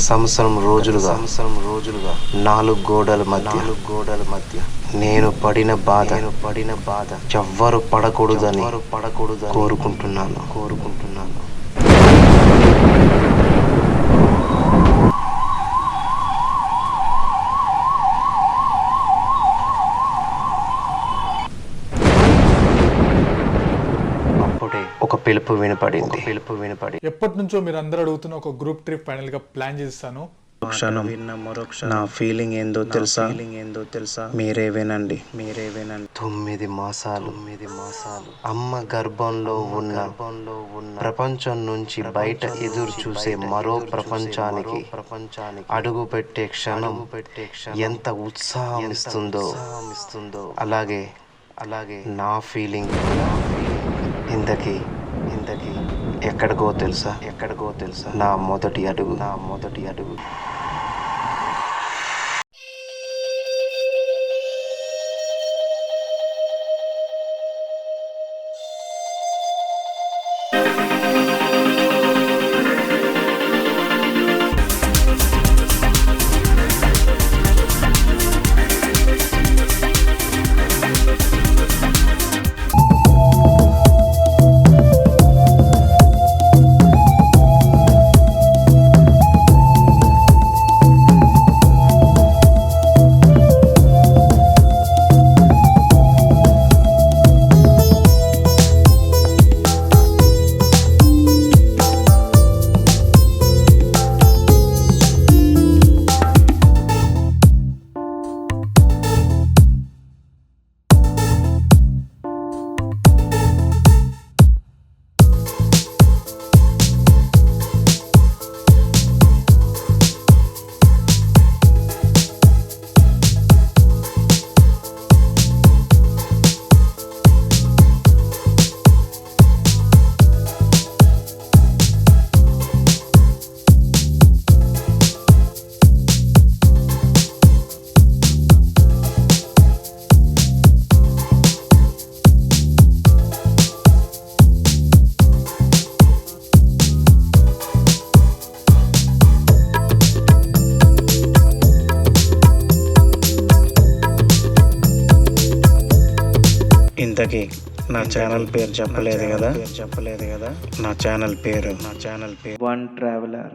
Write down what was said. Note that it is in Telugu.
సంవత్సరం రోజులుగా నాలుగు గోడల మధ్య నేను పడిన బాధ ఎవ్వరు పడకూడదని కోరుకుంటున్నాను. అప్పుడే ఒక పిలుపు వినపడింది. ఎప్పటి నుంచో మీరు అందరూ అడుగుతున్న ఒక గ్రూప్ ట్రిప్ ఫైనల్ గా ప్లాన్ చేస్తాను. నా ఫీలింగ్ ఏందో తెలుసా? మీరే వినండి. 9 మాసాలు అమ్మ గర్భంలో ఉన్న ప్రపంచం నుంచి బయట ఎదురు చూసే మరో ప్రపంచానికి అడుగు పెట్టే క్షణం ఎంత ఉత్సాహం ఇస్తుందో అలాగే నా ఫీలింగ్ ఇంతకీ ఎక్కడికో తెలుసా? నా మొదటి అడుగు. ఇంతకీ నా ఛానల్ పేరు చెప్పలేదు కదా? నా ఛానల్ పేరు వన్ ట్రావెలర్.